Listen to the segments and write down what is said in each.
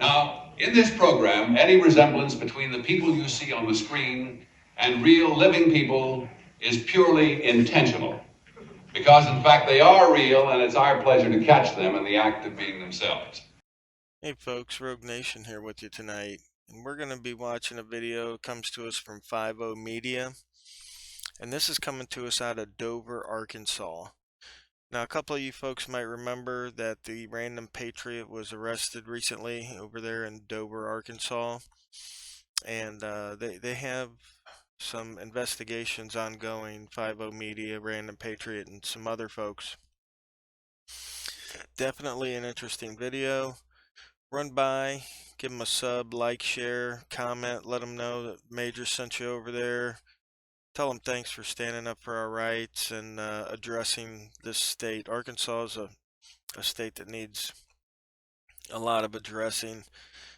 Now, in this program, any resemblance between the people you see on the screen and real living people is purely intentional. Because, in fact, they are real, and it's our pleasure to catch them in the act of being themselves. Hey folks, Rogue Nation here with you tonight, and we're going to be watching a video that comes to us from 50 Media, and this is coming to us out of Dover, Arkansas. Now, a couple of you folks might remember that the random patriot was arrested recently over there in Dover, Arkansas, and they have some investigations ongoing, 50 Media, Random Patriot, and some other folks. Definitely an interesting video. Run by, give them a sub, like, share, comment, let them know that Major sent you over there. Tell them thanks for standing up for our rights and addressing this state. Arkansas is a state that needs a lot of addressing,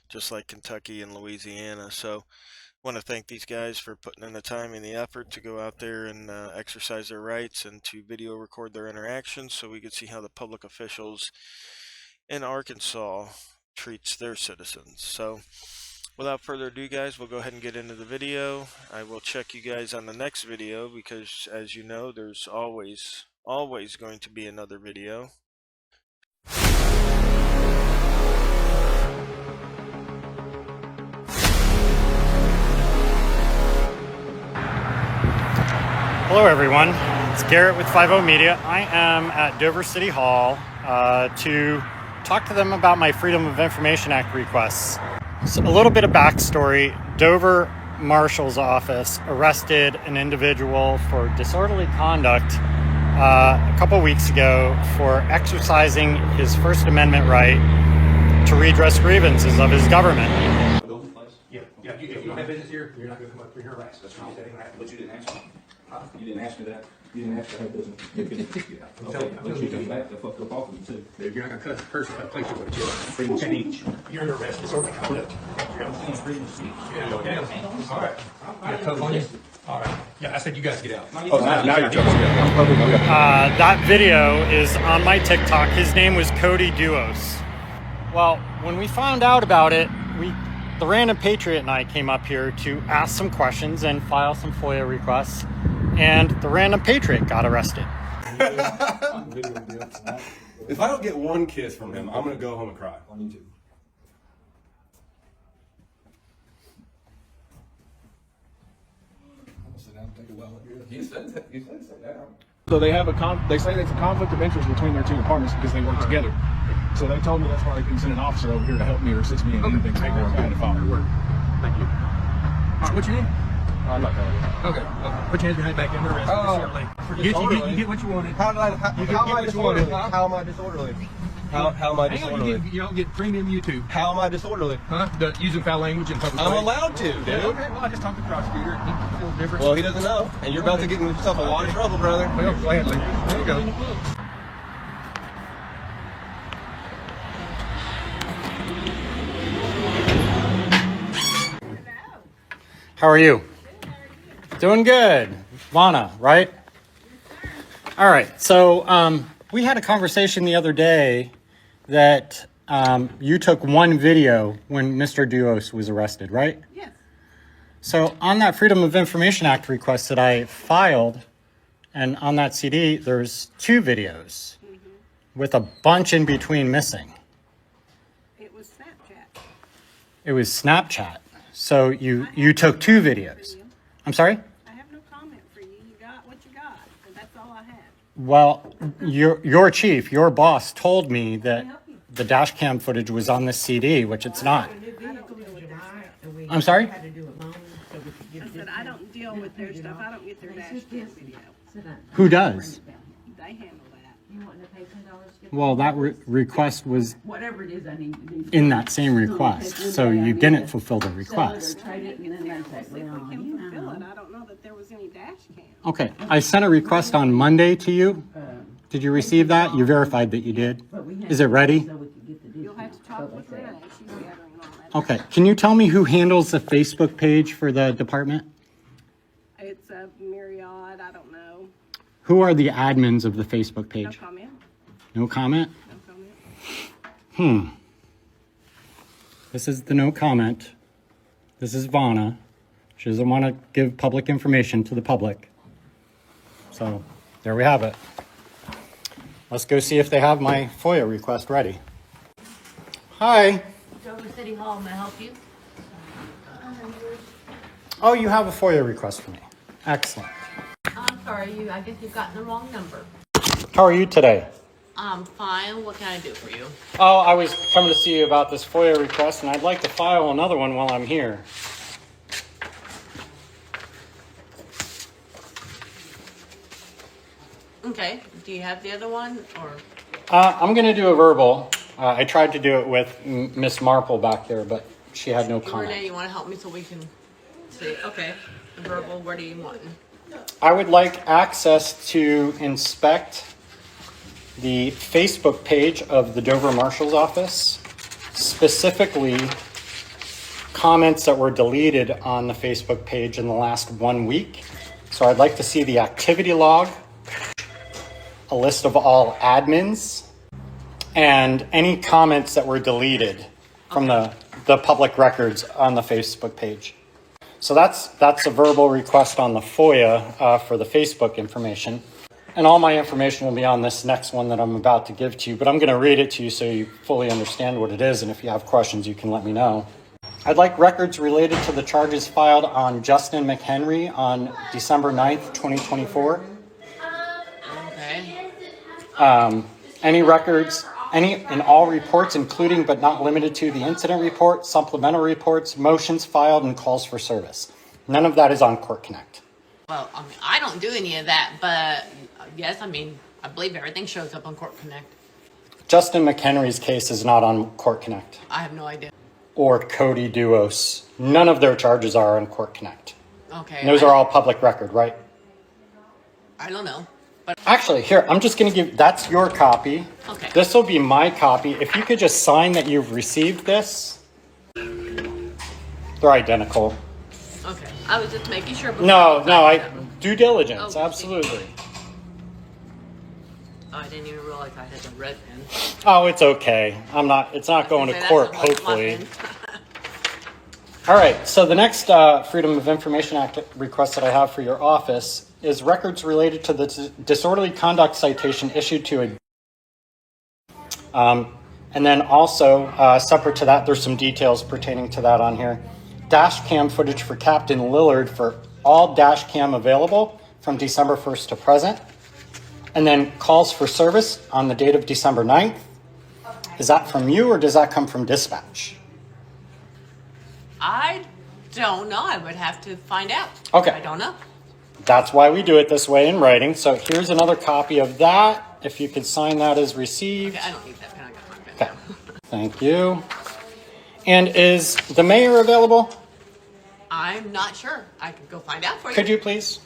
just like Kentucky and Louisiana. So I want to thank these guys for putting in the time and the effort to go out there and exercise their rights and to video record their interactions so we could see how the public officials in Arkansas treats their citizens. So without further ado, guys, we'll go ahead and get into the video. I will check you guys on the next video because, as you know, there's always going to be another video. Hello everyone, it's Garrett with 50 Media. I am at Dover City Hall to talk to them about my Freedom of Information Act requests. So a little bit of backstory. Dover Marshal's Office arrested an individual for disorderly conduct a couple weeks ago for exercising his First Amendment right to redress grievances of his government. Yeah, if you don't have business here, you're not going to come up for your arrest. That's what you said. But you didn't ask me. You didn't ask me that. You didn't ask me to have business. But you came back to fuck up off of me too. You're not going to curse a place you would have. 10 each. You're under arrest. Disorderly conduct. You're on freedom of speech. All right. All right. Yeah, I said you guys get out. Oh, now you're talking. That video is on my TikTok. His name was Cody Duos. Well, when we found out about it, the Random Patriot and I came up here to ask some questions and file some FOIA requests, and the Random Patriot got arrested. If I don't get one kiss from him, I'm going to go home and cry. I need to. He said sit down. So they have they say it's a conflict of interest between their two departments because they work together. So they told me that's why they can send an officer over here to help me or assist me in anything paperwork I had to file. Thank you. All right, what's your name? I'm not going to. Okay. Put your hands behind back in the rest. You get what you wanted. How am I disorderly? How am I disorderly? How am I disorderly? You don't get premium YouTube. How am I disorderly? Huh? Using foul language in public. I'm allowed to, dude. Okay, well, I just talked to the prosecutor. He feels different. Well, he doesn't know. And you're about to get yourself a lot of trouble, brother. Well, gladly. There you go. How are you? Doing good. Vana, right? All right. So we had a conversation the other day that you took one video when Mr. Duos was arrested, right? Yes. So on that Freedom of Information Act request that I filed, and on that CD, there's two videos with a bunch in between missing. It was Snapchat. It was Snapchat. So you took two videos. I'm sorry? I have no comment for you. You got what you got, and that's all I have. Well, your chief, your boss told me that the dash cam footage was on this CD, which it's not. I'm sorry? I said I don't deal with their stuff. I don't get their dash cam video. Who does? They handle that. Well, that request was Whatever it is I need to do. in that same request, so you didn't fulfill the request. If we can fulfill it, I don't know that there was any dash cam. Okay, I sent a request on Monday to you. Did you receive that? You verified that you did. Is it ready? You'll have to talk with Renee. She's gathering all that. Okay, can you tell me who handles the Facebook page for the department? It's a myriad. I don't know. Who are the admins of the Facebook No page? comment. No comment? No comment. This is the no comment. This is Vana. She doesn't want to give public information to the public. So there we have it. Let's go see if they have my FOIA request ready. Hi. Dover City Hall, may I help you? Oh, you have a FOIA request for me. Excellent. I'm sorry, I guess you've gotten the wrong number. How are you today? I'm fine, what can I do for you? Oh, I was coming to see you about this FOIA request, and I'd like to file another one while I'm here. Okay, do you have the other one, or? I'm going to do a verbal. I tried to do it with Miss Marple back there, but she had no Renee, comment. you want to help me so we can see? Okay, verbal, what do you want? I would like access to inspect the Facebook page of the Dover Marshal's Office, specifically comments that were deleted on the Facebook page in the last 1 week. So I'd like to see the activity log, a list of all admins, and any comments that were deleted from the public records on the Facebook page. So that's a verbal request on the FOIA for the Facebook information. And all my information will be on this next one that I'm about to give to you, but I'm going to read it to you so you fully understand what it is, and if you have questions, you can let me know. I'd like records related to the charges filed on Justin McHenry on December 9th, 2024. Okay. Any records, any and all reports, including but not limited to the incident report, supplemental reports, motions filed, and calls for service. None of that is on Court Connect. Well, I mean, I don't do any of that, but yes, I mean, I believe everything shows up on Court Connect. Justin McHenry's case is not on Court Connect. I have no idea. Or Cody Duos. None of their charges are on Court Connect. Okay. And those are all public record, right? I don't know, but Actually, here, I'm just going to give, that's your copy. Okay. This will be my copy. If you could just sign that you've received this. They're identical. okay. I was just making sure. before No, you no, signed I them. due diligence, Oh, absolutely. Oh, I didn't even realize I had the red pen. Oh, it's okay. It's not going to Okay, that's court, not like my hopefully. pen. All right, so the next Freedom of Information Act request that I have for your office is records related to the disorderly conduct citation issued to a... and then also, separate to that, there's some details pertaining to that on here. Dash cam footage for Captain Lillard for all dash cam available from December 1st to present. And then calls for service on the date of December 9th. Is that from you or does that come from dispatch? I don't know. I would have to find out. Okay. I don't know. That's why we do it this way in writing. So here's another copy of that. If you could sign that as received. Okay, I don't need that pen. I got my pen. Okay. Thank you. And is the mayor available? I'm not sure. I could go find out for you. Could you please?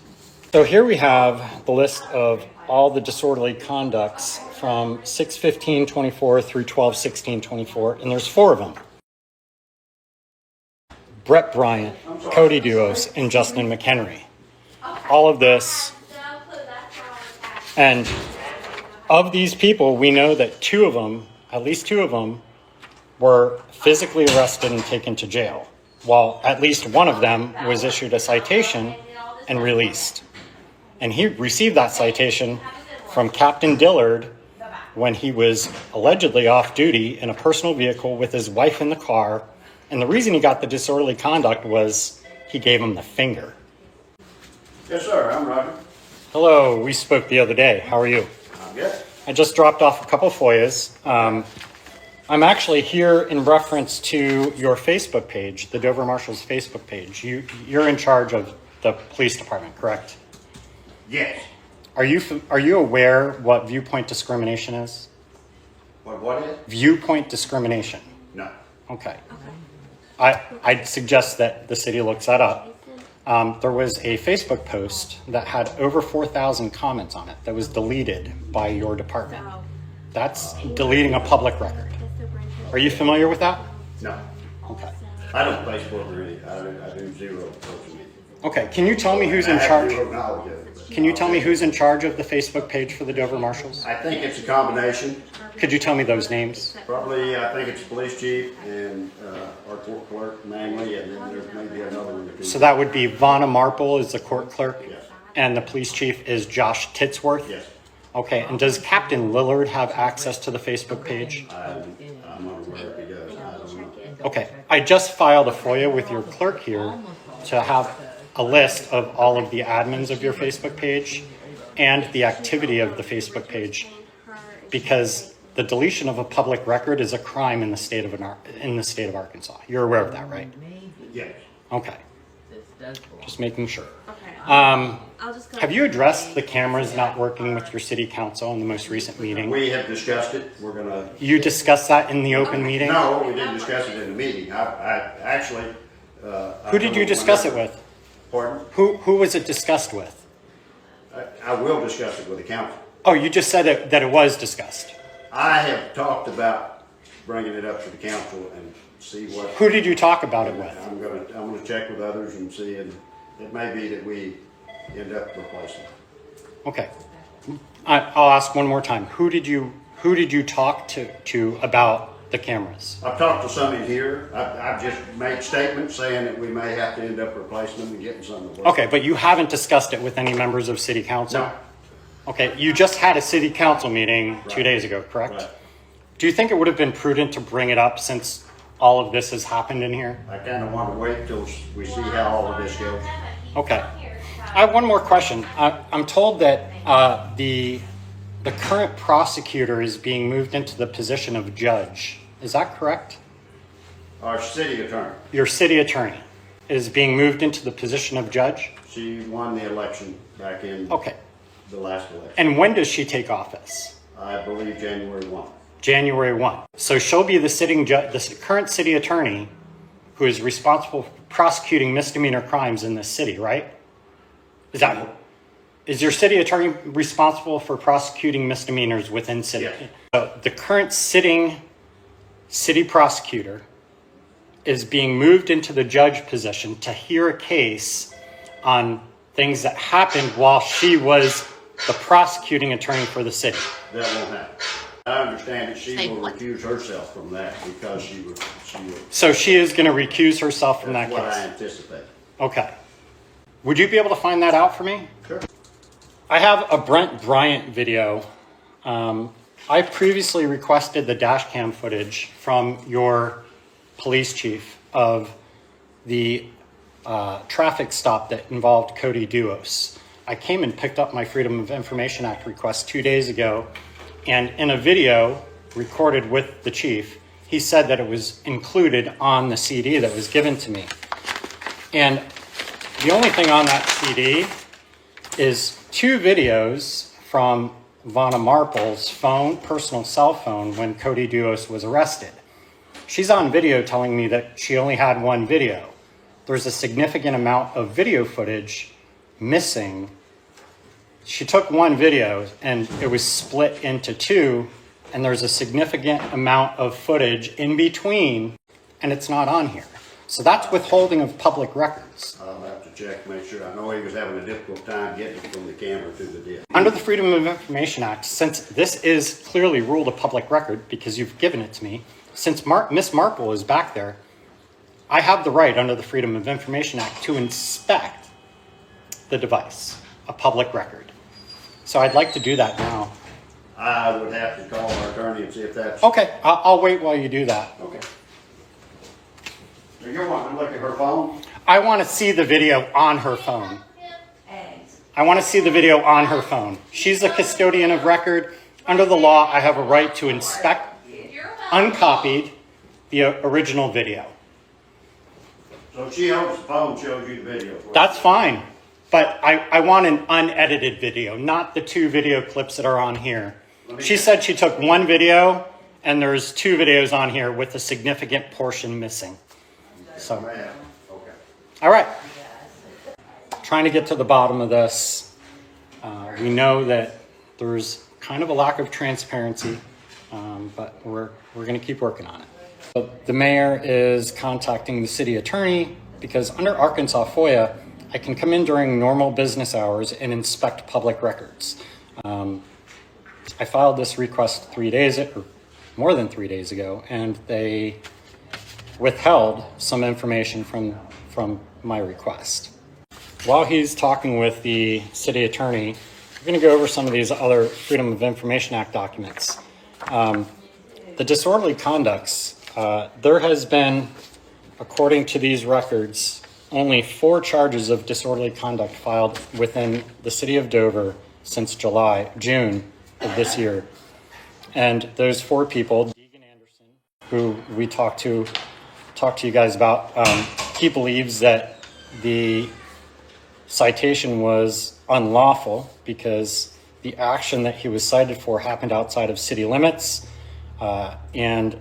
So here we have the list of all the disorderly conducts from 6/15/24 through 12/16/24, and there's 4 of them. Brett Bryant, Cody Duos, and Justin McHenry. All of this. And of these people, we know that 2 of them, at least 2 of them, were physically arrested and taken to jail, while at least 1 of them was issued a citation and released. And he received that citation from Captain Dillard when he was allegedly off duty in a personal vehicle with his wife in the car. And the reason he got the disorderly conduct was he gave him the finger. Yes, sir. I'm Roger. Hello, we spoke the other day. How are you? I'm good. I just dropped off a couple FOIAs. I'm actually here in reference to your Facebook page, the Dover Marshal's Facebook page. You're in charge of the police department, correct? Yes. Are you aware what viewpoint discrimination is? What is? Viewpoint discrimination. No. Okay. I'd suggest that the city looks that up. There was a Facebook post that had over 4,000 comments on it that was deleted by your department. That's deleting a public record. Are you familiar with that? No. Okay. I don't Facebook really. I do zero social media. Okay. Can you tell me who's in I have charge? zero knowledge of it, but Can you tell me who's in charge of the Facebook page for the Dover Marshals? I think it's a combination. Could you tell me those names? Probably, I think it's police chief and court clerk mainly, and then there may be another one. So that would be Vana Marple is the court clerk? Yes. And the police chief is Josh Titsworth? Yes. Okay, and does Captain Lillard have access to the Facebook page? I'm unaware if he does. I don't know. Okay, I just filed a FOIA with your clerk here to have a list of all of the admins of your Facebook page and the activity of the Facebook page, because the deletion of a public record is a crime in the state of Arkansas. You're aware of that, right? Yes. Okay, just making sure. I'll just go. Have you addressed the cameras not working with your city council in the most recent meeting? We have discussed it. We're gonna. You discussed that in the open meeting? No, we didn't discuss it in the meeting. I actually. Who did you discuss it with? Pardon? Who was it discussed with? I will discuss it with the council. Oh, you just said that it was discussed. I have talked about bringing it up to the council and see what. Who did you talk about it with? I'm gonna check with others and see, and it may be that we end up replacing. Okay, I'll ask one more time. Who did you talk to about the cameras? I've talked to some in here. I've just made statements saying that we may have to end up replacing them and getting some that work. Okay, but you haven't discussed it with any members of city council? No. Okay, you just had a city council meeting Right. 2 days ago, correct? Right. Do you think it would have been prudent to bring it up since all of this has happened in here? I kind of want to wait till we see how all of this goes. Okay. I have one more question. I'm told that the current prosecutor is being moved into the position of judge. Is that correct? Our city attorney, Your city attorney is being moved into the position of judge? she won the election back in Okay. the last election. And when does she take office? I believe January 1. January 1. So she'll be the sitting judge, the current city attorney who is responsible for prosecuting misdemeanor crimes in this city, right? Is your city attorney responsible for prosecuting misdemeanors within city? Yes. So the current sitting city prosecutor is being moved into the judge position to hear a case on things that happened while she was the prosecuting attorney for the city. That won't happen. I understand that she Say will what? recuse herself from that because she will. So she is going to recuse herself from that That's what I case. anticipate. Okay. Would you be able to find that out for me? Sure. I have a Brent Bryant video. I previously requested the dash cam footage from your police chief of the traffic stop that involved Cody Duos. I came and picked up my Freedom of Information Act request 2 days ago, and in a video recorded with the chief, he said that it was included on the CD that was given to me. And the only thing on that CD is 2 videos from Vana Marple's phone, personal cell phone, when Cody Duos was arrested. She's on video telling me that she only had 1 video. There's a significant amount of video footage missing. She took 1 video and it was split into 2, and there's a significant amount of footage in between, and it's not on here. So that's withholding of public records. I'll have to check, make sure. I know he was having a difficult time getting it from the camera to the disc. Under the Freedom of Information Act, since this is clearly ruled a public record because you've given it to me, since Miss Marple is back there, I have the right under the Freedom of Information Act to inspect the device, a public record. So I'd like to do that now. I would have to call our attorney and see if that's. Okay, I'll wait while you do that. Okay. So you're wanting to look at her phone? I want to see the video on her phone. I want to see the video on her phone. She's the custodian of record. Under the law, I have a right to inspect, uncopied, the original video. So if she holds the phone, shows you the video. That's fine, but I want an unedited video, not the 2 video clips that are on here. She said she took 1 video, and there's 2 videos on here with a significant portion missing. So, Okay. all right. Trying to get to the bottom of this. We know that there's kind of a lack of transparency, but we're going to keep working on it. So the mayor is contacting the city attorney because under Arkansas FOIA, I can come in during normal business hours and inspect public records. I filed this request 3 days, or more than 3 days ago, and they withheld some information from my request. While he's talking with the city attorney, we're going to go over some of these other Freedom of Information Act documents. The disorderly conducts, there has been, according to these records, only 4 charges of disorderly conduct filed within the city of Dover since June of this year. And those 4 people, Deegan Anderson, who we talked to you guys about, he believes that the citation was unlawful because the action that he was cited for happened outside of city limits, and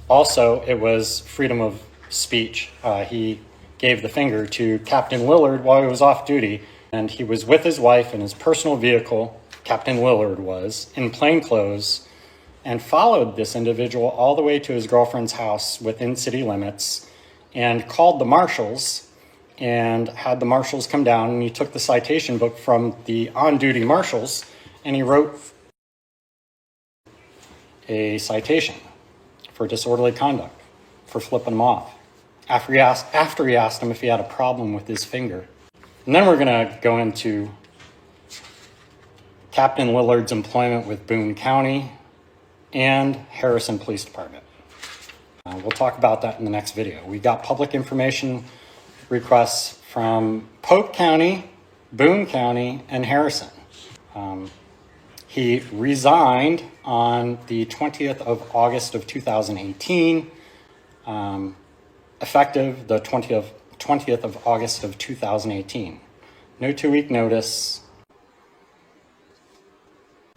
also it was freedom of speech. He gave the finger to Captain Willard while he was off duty, and he was with his wife in his personal vehicle, Captain Willard was, in plain clothes, and followed this individual all the way to his girlfriend's house within city limits and called the marshals and had the marshals come down, and he took the citation book from the on-duty marshals and he wrote a citation for disorderly conduct, for flipping him off, after he asked him if he had a problem with his finger. And then we're going to go into Captain Willard's employment with Boone County and Harrison Police Department. We'll talk about that in the next video. We got public information requests from Polk County, Boone County, and Harrison. He resigned on the 20th of August of 2018, effective the 20th of August of 2018. No 2-week notice.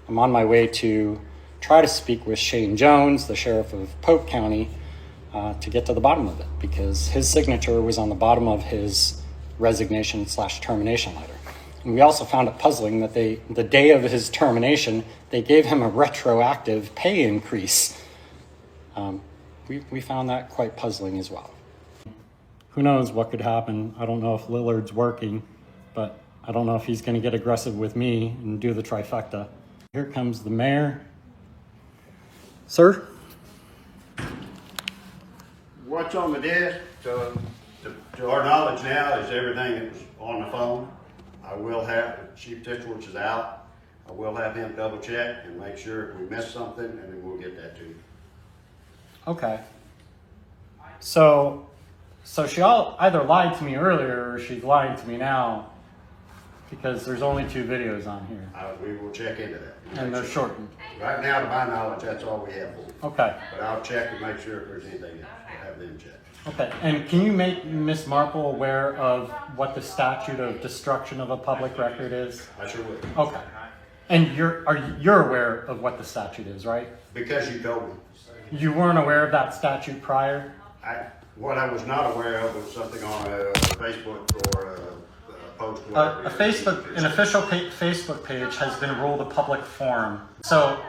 I'm on my way to try to speak with Shane Jones, the sheriff of Polk County, to get to the bottom of it, because his signature was on the bottom of his resignation/termination letter. And we also found it puzzling that the day of his termination, they gave him a retroactive pay increase. We found that quite puzzling as well. Who knows what could happen? I don't know if Lillard's working, but I don't know if he's going to get aggressive with me and do the trifecta. Here comes the mayor. Sir? What's on the desk, to our knowledge now, is everything that was on the phone. I will have, Chief Titchworth is out. I will have him double check and make sure if we missed something, and then we'll get that to you. Okay. So she either lied to me earlier or she's lying to me now, because there's only 2 videos on here. We will check into that. And they're shortened. Right now, to my knowledge, that's all we have for. Okay. But I'll check and make sure if there's anything else. We'll have them check. Okay. And can you make Ms. Marple aware of what the statute of destruction of a public record is? I sure will. Okay. And you're aware of what the statute is, right? Because you told me. You weren't aware of that statute prior? What I was not aware of was something on Facebook or a post. An official Facebook page has been ruled a public forum. So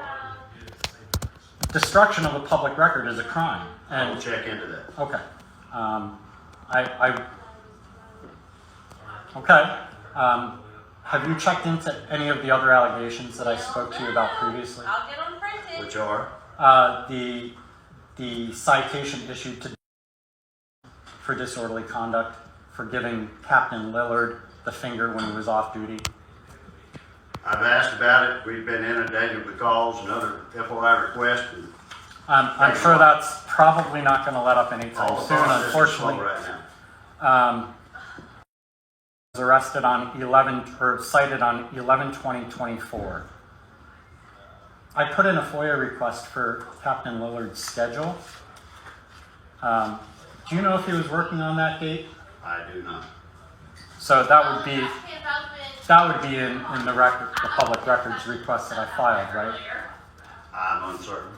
destruction of a public record is a crime. And I'll check into that. okay. Okay. Have you checked into any of the other allegations that I spoke to you about previously? I'll get them printed. Which are? The citation issued to for disorderly conduct for giving Captain Lillard the finger when he was off duty. I've asked about it. We've been inundated with calls and other FOI requests. I'm sure that's probably not going to let up anytime soon, unfortunately. Right now. Was arrested on cited on 11/20/24. I put in a FOIA request for Captain Lillard's schedule. Do you know if he was working on that date? I do not. So that would be in the record, the public records request that I filed, right? I'm uncertain.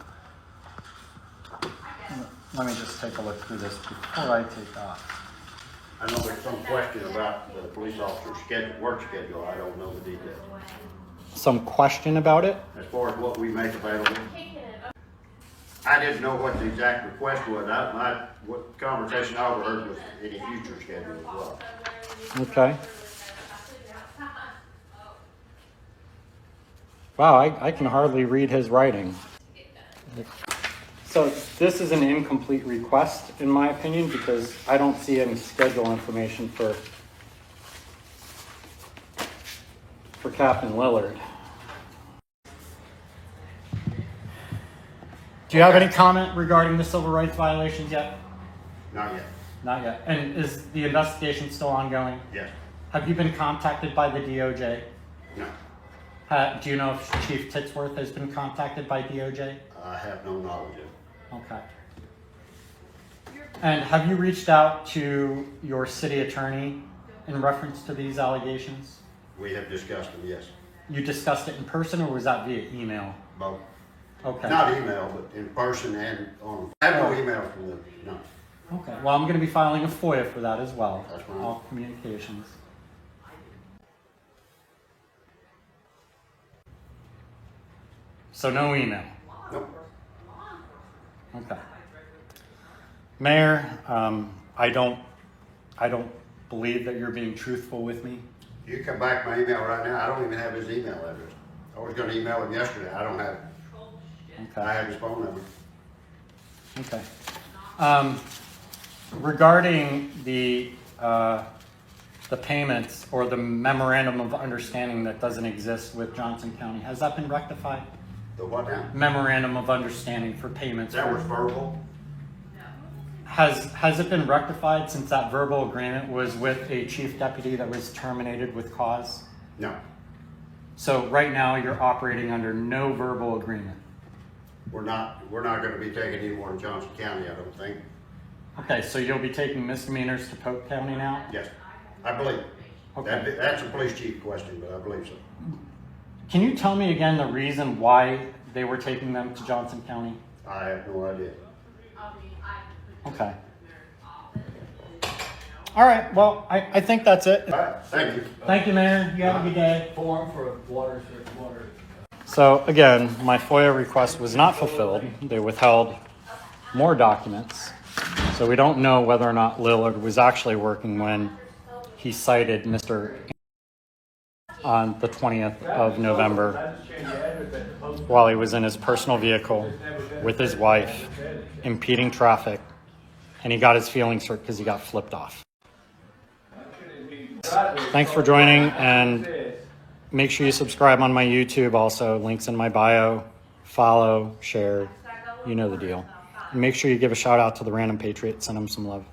Let me just take a look through this before I take off. I know there's some question about the police officer's work schedule. I don't know the details. Some question about it? As far as what we make available. I didn't know what the exact request was. What conversation I overheard was any future schedule as well. Okay. Wow, I can hardly read his writing. So this is an incomplete request, in my opinion, because I don't see any schedule information for Captain Lillard. Do you have any comment regarding the civil rights violations yet? Not yet. Not yet. And is the investigation still ongoing? Yes. Have you been contacted by the DOJ? No. Do you know if Chief Titsworth has been contacted by DOJ? I have no knowledge of it. Okay. And have you reached out to your city attorney in reference to these allegations? We have discussed them, yes. You discussed it in person, or was that via email? Both. Okay. Not email, but in person and on. I have no email from the, no. Okay. Well, I'm going to be filing a FOIA for that as well. That's fine. All communications. So no email. Nope. Okay. Mayor, I don't believe that you're being truthful with me. You can come back my email right now. I don't even have his email address. I was gonna email him yesterday. I don't have it. I Okay. have his phone number. Okay. Regarding the payments or the memorandum of understanding that doesn't exist with Johnson County, has that been rectified? The what now? Memorandum of understanding for payments. That was verbal. Has it been rectified since that verbal agreement was with a chief deputy that was terminated with cause? No. So right now you're operating under no verbal agreement. We're not gonna be taking any more in Johnson County, I don't think. Okay, so you'll be taking misdemeanors to Polk County now? Yes, I believe. Okay. That's a police chief question, but I believe so. Can you tell me again the reason why they were taking them to Johnson County? I have no idea. Okay. All right, well, I think that's it. All right, thank you. Thank you, Mayor. You have a good day. Form for water. So again, my FOIA request was not fulfilled. They withheld more documents. So we don't know whether or not Lillard was actually working when he cited Mr. on the 20th of November while he was in his personal vehicle with his wife, impeding traffic, and he got his feelings hurt because he got flipped off. Thanks for joining, and make sure you subscribe on my YouTube also. Links in my bio. Follow, share, you know the deal. And make sure you give a shout out to the Random Patriot. Send him some love.